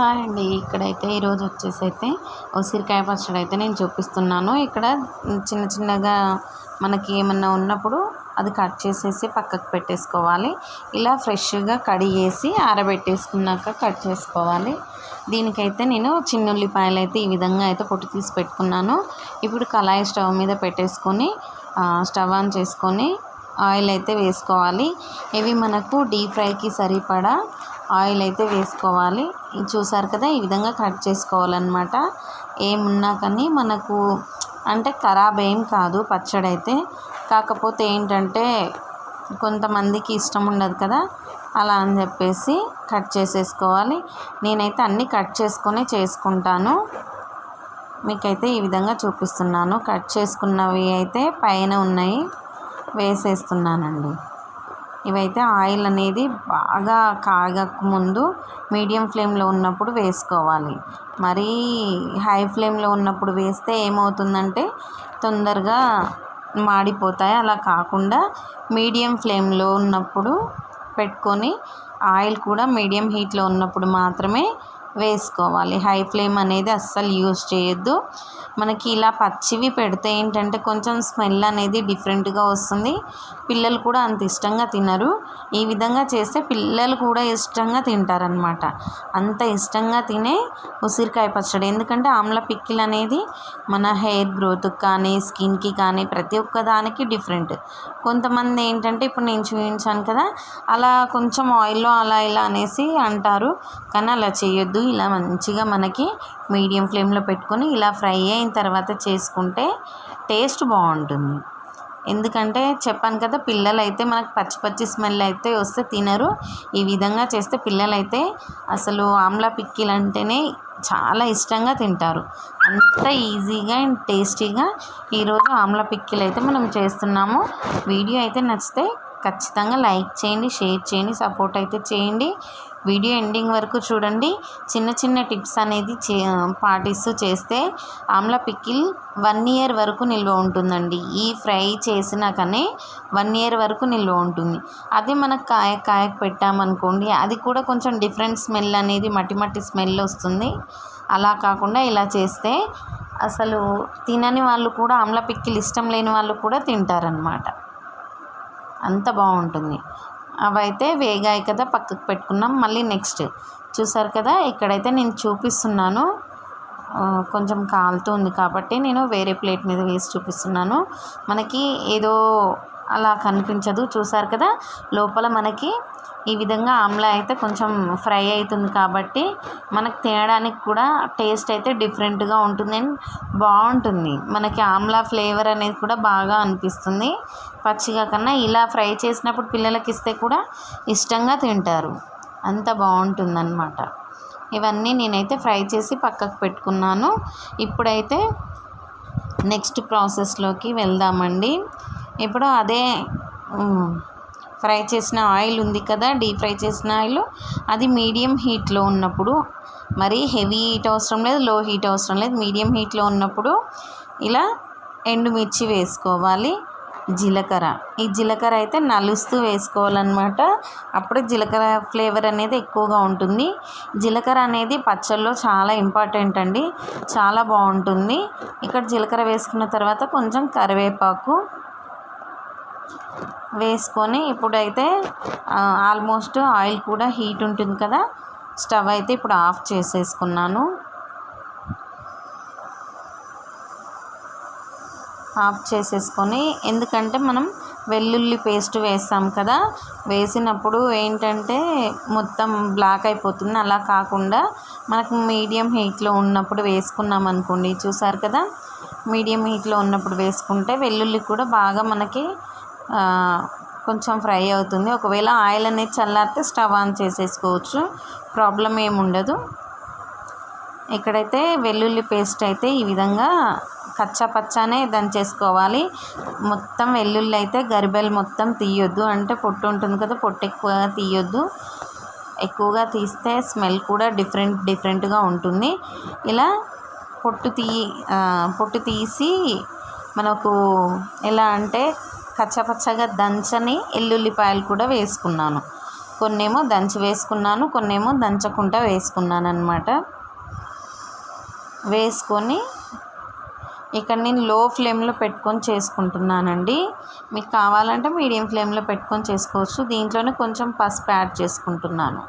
Hi అండి. ఇక్కడైతే ఈరోజు వచ్చేసైతే ఉసిరికాయ పచ్చడి అయితే నేను చూపిస్తున్నాను. ఇక్కడ చిన్న చిన్నగా మనకి ఏమన్నా ఉన్నప్పుడు అది కట్ చేసేసి పక్కకు పెట్టేసుకోవాలి. ఇలా ఫ్రెష్గా కడిగేసి ఆరబెట్టేసుకున్నాక కట్ చేసుకోవాలి. దీనికైతే నేను చిన్న ఉల్లిపాయలు అయితే ఈ విధంగా అయితే పొట్టు తీసి పెట్టుకున్నాను. ఇప్పుడు కళాయి స్టవ్ మీద పెట్టేసుకొని స్టవ్ ఆన్ చేసుకొని ఆయిల్ అయితే వేసుకోవాలి. ఇవి మనకు డీప్ ఫ్రైకి సరిపడా ఆయిల్ అయితే వేసుకోవాలి. చూసారు కదా, ఈ విధంగా కట్ చేసుకోవాలన్నమాట. ఏమున్నా కానీ మనకు అంటే ఖరాబ్ ఏం కాదు పచ్చడి అయితే. కాకపోతే ఏంటంటే కొంతమందికి ఇష్టం ఉండదు కదా, అలా అని చెప్పేసి కట్ చేసేసుకోవాలి. నేనైతే అన్నీ కట్ చేసుకొని చేసుకుంటాను. మీకైతే ఈ విధంగా చూపిస్తున్నాను. కట్ చేసుకున్నవి అయితే పైన ఉన్నాయి వేసేస్తున్నానండి. ఇవైతే ఆయిల్ అనేది బాగా కాగకముందు మీడియం ఫ్లేమ్లో ఉన్నప్పుడు వేసుకోవాలి. మరీ హై ఫ్లేమ్లో ఉన్నప్పుడు వేస్తే ఏమవుతుందంటే తొందరగా మాడిపోతాయి. అలా కాకుండా మీడియం ఫ్లేమ్లో ఉన్నప్పుడు పెట్టుకొని ఆయిల్ కూడా మీడియం హీట్లో ఉన్నప్పుడు మాత్రమే వేసుకోవాలి. హై ఫ్లేమ్ అనేది అస్సలు యూజ్ చేయొద్దు. మనకి ఇలా పచ్చివి పెడితే ఏంటంటే కొంచెం స్మెల్ అనేది డిఫరెంట్గా వస్తుంది. పిల్లలు కూడా అంత ఇష్టంగా తినరు. ఈ విధంగా చేస్తే పిల్లలు కూడా ఇష్టంగా తింటారనమాట. అంత ఇష్టంగా తినే ఉసిరికాయ పచ్చడి. ఎందుకంటే ఆమ్ల పికిల్ అనేది మన హెయిర్ గ్రోత్కి కానీ స్కిన్కి కానీ ప్రతి ఒక్క దానికి డిఫరెంట్. కొంతమంది ఏంటంటే ఇప్పుడు నేను చూపించాను కదా, అలా కొంచెం ఆయిల్లో అలా ఇలా అనేసి అంటారు. కానీ అలా చేయొద్దు. ఇలా మంచిగా మనకి మీడియం ఫ్లేమ్లో పెట్టుకొని ఇలా ఫ్రై అయిన తర్వాత చేసుకుంటే టేస్ట్ బాగుంటుంది. ఎందుకంటే చెప్పాను కదా, పిల్లలు అయితే మనకు పచ్చి పచ్చి స్మెల్ అయితే వస్తే తినరు. ఈ విధంగా చేస్తే పిల్లలైతే అసలు ఆమ్లా పికిల్ అంటేనే చాలా ఇష్టంగా తింటారు. అంత ఈజీగా అండ్ టేస్టీగా ఈరోజు ఆమ్లా పికిల్ అయితే మనం చేస్తున్నాము. వీడియో అయితే నచ్చితే ఖచ్చితంగా లైక్ చేయండి, షేర్ చేయండి, సపోర్ట్ అయితే చేయండి. వీడియో ఎండింగ్ వరకు చూడండి. చిన్న చిన్న టిప్స్ అనేది పాటిస్తూ చేస్తే ఆమ్లా పికిల్ 1 year వరకు నిల్వ ఉంటుందండి. ఈ ఫ్రై చేసినాకనే 1 year వరకు నిల్వ ఉంటుంది. అదే మనకు కాయకు పెట్టామనుకోండి, అది కూడా కొంచెం డిఫరెంట్ స్మెల్ అనేది మట్టి మట్టి స్మెల్ వస్తుంది. అలా కాకుండా ఇలా చేస్తే అసలు తినని వాళ్ళు కూడా ఆమ్లా పికిల్ ఇష్టం లేని వాళ్ళు కూడా తింటారనమాట. అంత బాగుంటుంది. అవైతే వేగాయి కదా, పక్కకు పెట్టుకున్నాం. మళ్ళీ నెక్స్ట్ చూసారు కదా, ఇక్కడైతే నేను చూపిస్తున్నాను. కొంచెం కాలుతుంది కాబట్టి నేను వేరే ప్లేట్ మీద వేసి చూపిస్తున్నాను. మనకి ఏదో అలా కనిపించదు. చూసారు కదా, లోపల మనకి ఈ విధంగా ఆమ్లా అయితే కొంచెం ఫ్రై అవుతుంది కాబట్టి మనకు తినడానికి కూడా టేస్ట్ అయితే డిఫరెంట్గా ఉంటుంది అండ్ బాగుంటుంది. మనకి ఆమ్లా ఫ్లేవర్ అనేది కూడా బాగా అనిపిస్తుంది. పచ్చిగా కన్నా ఇలా ఫ్రై చేసినప్పుడు పిల్లలకి ఇస్తే కూడా ఇష్టంగా తింటారు. అంత బాగుంటుందన్నమాట. ఇవన్నీ నేనైతే ఫ్రై చేసి పక్కకు పెట్టుకున్నాను. ఇప్పుడైతే నెక్స్ట్ ప్రాసెస్లోకి వెళ్దామండి. ఇప్పుడు అదే ఫ్రై చేసిన ఆయిల్ ఉంది కదా, డీప్ ఫ్రై చేసిన ఆయిల్, అది మీడియం హీట్లో ఉన్నప్పుడు, మరి హెవీ హీట్ అవసరం లేదు, లో హీట్ అవసరం లేదు, మీడియం హీట్లో ఉన్నప్పుడు ఇలా ఎండుమిర్చి వేసుకోవాలి. జీలకర్ర, ఈ జీలకర్ర అయితే నలుస్తూ వేసుకోవాలన్నమాట. అప్పుడే జీలకర్ర ఫ్లేవర్ అనేది ఎక్కువగా ఉంటుంది. జీలకర్ర అనేది పచ్చళ్ళలో చాలా ఇంపార్టెంట్ అండి, చాలా బాగుంటుంది. ఇక్కడ జీలకర్ర వేసుకున్న తర్వాత కొంచెం కరివేపాకు వేసుకొని ఇప్పుడైతే ఆల్మోస్ట్ ఆయిల్ కూడా హీట్ ఉంటుంది కదా, స్టవ్ అయితే ఇప్పుడు ఆఫ్ చేసేసుకున్నాను. ఆఫ్ చేసేసుకొని, ఎందుకంటే మనం వెల్లుల్లి పేస్ట్ వేస్తాం కదా, వేసినప్పుడు ఏంటంటే మొత్తం బ్లాక్ అయిపోతుంది. అలా కాకుండా మనకు మీడియం హీట్లో ఉన్నప్పుడు వేసుకున్నాం అనుకోండి. చూసారు కదా, మీడియం హీట్లో ఉన్నప్పుడు వేసుకుంటే వెల్లుల్లి కూడా బాగా మనకి కొంచెం ఫ్రై అవుతుంది. ఒకవేళ ఆయిల్ అనేది చల్లారితే స్టవ్ ఆన్ చేసేసుకోవచ్చు, ప్రాబ్లం ఏముండదు. ఇక్కడైతే వెల్లుల్లి పేస్ట్ అయితే ఈ విధంగా కచ్చా పచ్చానే దంచేసుకోవాలి. మొత్తం వెల్లుల్లి అయితే గరిబెలు మొత్తం తీయొద్దు, అంటే పొట్టు ఉంటుంది కదా, పొట్టు ఎక్కువగా తీయొద్దు. ఎక్కువగా తీస్తే స్మెల్ కూడా డిఫరెంట్గా ఉంటుంది. ఇలా పొట్టు తీసి మనకు ఎలా అంటే కచ్చపచ్చగా దంచని ఎల్లుల్లిపాయలు కూడా వేసుకున్నాను. కొన్నేమో దంచి వేసుకున్నాను, కొన్నేమో దంచకుండా వేసుకున్నాను అన్నమాట. వేసుకొని ఇక్కడ నేను లో ఫ్లేమ్లో పెట్టుకొని చేసుకుంటున్నానండి. మీకు కావాలంటే మీడియం ఫ్లేమ్లో పెట్టుకొని చేసుకోవచ్చు. దీంట్లోనే కొంచెం పసుపు యాడ్ చేసుకుంటున్నాను.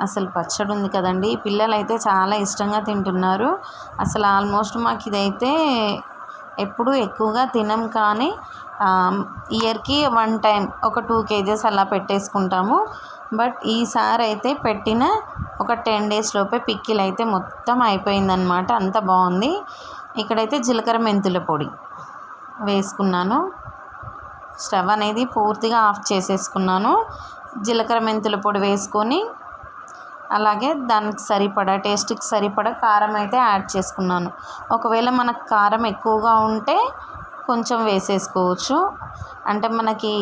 అసలు పచ్చడి ఉంది కదండి, పిల్లలు అయితే చాలా ఇష్టంగా తింటున్నారు. అసలు ఆల్మోస్ట్ మాకు ఇదైతే ఎప్పుడు ఎక్కువగా తినం, కానీ ఇయర్కి 1 టైం ఒక 2 kgs అలా పెట్టేసుకుంటాము. బట్ ఈసారి అయితే పెట్టిన ఒక 10 days లోపే పిక్కిల్ అయితే మొత్తం అయిపోయిందనమాట. అంత బాగుంది. ఇక్కడైతే జీలకర్ర మెంతుల పొడి వేసుకున్నాను. స్టవ్ అనేది పూర్తిగా ఆఫ్ చేసేసుకున్నాను. జీలకర్ర మెంతుల పొడి వేసుకొని అలాగే దానికి సరిపడా టేస్ట్కి సరిపడా కారం అయితే యాడ్ చేసుకున్నాను. ఒకవేళ మనకు కారం ఎక్కువగా ఉంటే కొంచెం వేసేసుకోవచ్చు. అంటే మనకి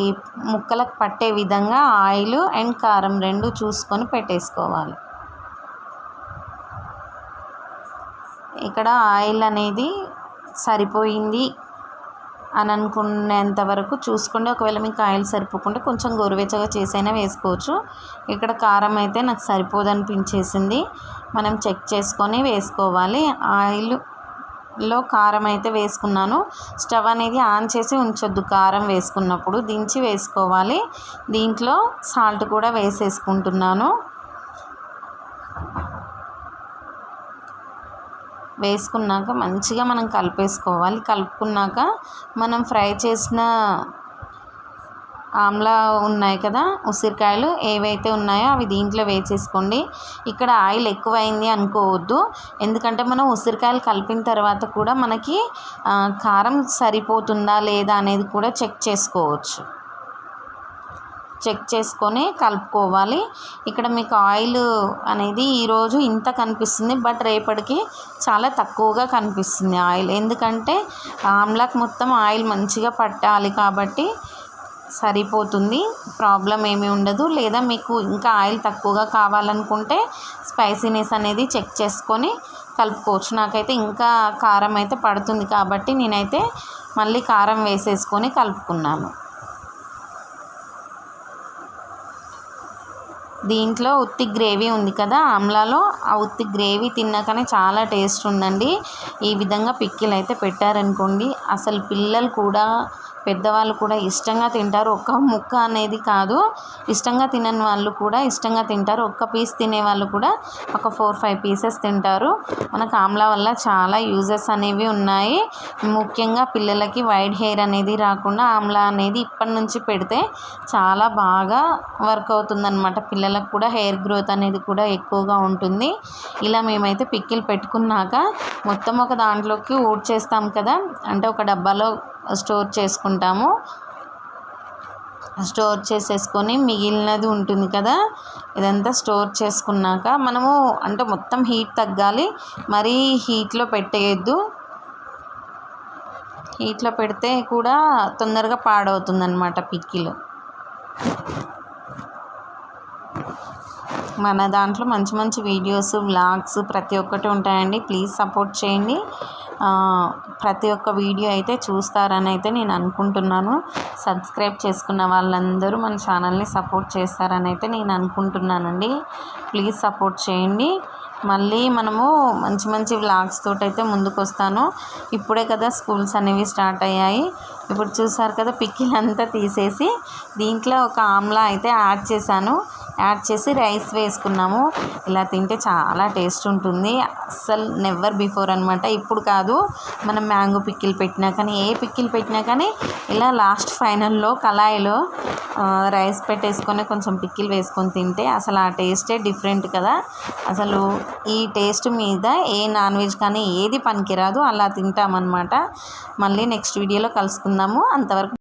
ముక్కలకు పట్టే విధంగా ఆయిల్ అండ్ కారం 2 చూసుకొని పెట్టేసుకోవాలి. ఇక్కడ ఆయిల్ అనేది సరిపోయింది అని అనుకునేంత వరకు చూసుకోండి. ఒకవేళ మీకు ఆయిల్ సరిపోకుండా కొంచెం గోరువెచ్చగా చేసైనా వేసుకోవచ్చు. ఇక్కడ కారం అయితే నాకు సరిపోదనిపించేసింది. మనం చెక్ చేసుకొని వేసుకోవాలి. ఆయిల్లో కారం అయితే వేసుకున్నాను. స్టవ్ అనేది ఆన్ చేసి ఉంచొద్దు కారం వేసుకున్నప్పుడు, దించి వేసుకోవాలి. దీంట్లో సాల్ట్ కూడా వేసేసుకుంటున్నాను. వేసుకున్నాక మంచిగా మనం కలిపేసుకోవాలి. కలుపుకున్నాక మనం ఫ్రై చేసిన ఆమ్లా ఉన్నాయి కదా, ఉసిరికాయలు ఏవైతే ఉన్నాయో అవి దీంట్లో వేసేసుకోండి. ఇక్కడ ఆయిల్ ఎక్కువైంది అనుకోవద్దు, ఎందుకంటే మనం ఉసిరికాయలు కలిపిన తర్వాత కూడా మనకి కారం సరిపోతుందా లేదా అనేది కూడా చెక్ చేసుకోవచ్చు. చెక్ చేసుకొని కలుపుకోవాలి. ఇక్కడ మీకు ఆయిల్ అనేది ఈరోజు ఇంత కనిపిస్తుంది, బట్ రేపటికి చాలా తక్కువగా కనిపిస్తుంది ఆయిల్. ఎందుకంటే ఆమ్లాకి మొత్తం ఆయిల్ మంచిగా పట్టాలి కాబట్టి సరిపోతుంది, ప్రాబ్లం ఏమీ ఉండదు. లేదా మీకు ఇంకా ఆయిల్ తక్కువగా కావాలనుకుంటే స్పైసీనెస్ అనేది చెక్ చేసుకొని కలుపుకోవచ్చు. నాకైతే ఇంకా కారం అయితే పడుతుంది కాబట్టి నేనైతే మళ్ళీ కారం వేసేసుకొని కలుపుకున్నాను. దీంట్లో ఉత్తి గ్రేవీ ఉంది కదా ఆమ్లాలో, ఆ ఉత్తి గ్రేవీ తిన్నాకనే చాలా టేస్ట్ ఉందండి. ఈ విధంగా పిక్కిల్ అయితే పెట్టారనుకోండి, అసలు పిల్లలు కూడా పెద్దవాళ్ళు కూడా ఇష్టంగా తింటారు. ఒక్క ముక్క అనేది కాదు, ఇష్టంగా తినని వాళ్ళు కూడా ఇష్టంగా తింటారు. ఒక్క పీస్ తినే వాళ్ళు కూడా ఒక 4-5 pieces తింటారు. మనకు ఆమ్లా వల్ల చాలా యూజెస్ అనేవి ఉన్నాయి. ముఖ్యంగా పిల్లలకి వైట్ హెయిర్ అనేది రాకుండా ఆమ్లా అనేది ఇప్పటి నుంచి పెడితే చాలా బాగా వర్క్ అవుతుందన్నమాట. పిల్లలకు కూడా హెయిర్ గ్రోత్ అనేది కూడా ఎక్కువగా ఉంటుంది. ఇలా మేమైతే పిక్కిల్ పెట్టుకున్నాక మొత్తం ఒక దాంట్లోకి ఊడ్చేస్తాం కదా, అంటే ఒక డబ్బాలో స్టోర్ చేసుకుంటాము. స్టోర్ చేసేసుకొని మిగిలినది ఉంటుంది కదా, ఇదంతా స్టోర్ చేసుకున్నాక మనము అంటే మొత్తం హీట్ తగ్గాలి, మరీ హీట్లో పెట్టేయద్దు. హీట్లో పెడితే కూడా తొందరగా పాడవుతుందన్నమాట పిక్కిల్. మన దాంట్లో మంచి మంచి వీడియోస్, వ్లాగ్స్ ప్రతి ఒక్కటి ఉంటాయండి. ప్లీజ్ సపోర్ట్ చేయండి. ప్రతి ఒక్క వీడియో అయితే చూస్తారని అయితే నేను అనుకుంటున్నాను. సబ్స్క్రైబ్ చేసుకున్న వాళ్ళందరూ మన ఛానల్ని సపోర్ట్ చేస్తారని అయితే నేను అనుకుంటున్నానండి. ప్లీజ్ సపోర్ట్ చేయండి. మళ్ళీ మనము మంచి మంచి వ్లాగ్స్ తోటైతే ముందుకు వస్తాను. ఇప్పుడే కదా స్కూల్స్ అనేవి స్టార్ట్ అయ్యాయి. ఇప్పుడు చూసారు కదా పిక్కిల్ అంతా తీసేసి దీంట్లో ఒక ఆమ్లా అయితే యాడ్ చేశాను. యాడ్ చేసి రైస్ వేసుకున్నాము. ఇలా తింటే చాలా టేస్ట్ ఉంటుంది. అస్సలు నెవర్ బిఫోర్ అనమాట. ఇప్పుడు కాదు, మనం మ్యాంగో పిక్కిల్ పెట్టినా కానీ ఏ పిక్కిల్ పెట్టినా కానీ ఇలా లాస్ట్ ఫైనల్లో కళాయిలో రైస్ పెట్టేసుకొని కొంచెం పిక్కిల్ వేసుకొని తింటే అసలు ఆ టేస్టే డిఫరెంట్ కదా. అసలు ఈ టేస్ట్ మీద ఏ నాన్ వెజ్ కానీ ఏది పనికిరాదు. అలా తింటామన్నమాట. మళ్ళీ నెక్స్ట్ వీడియోలో కలుసుకుందాము. అంతవరకు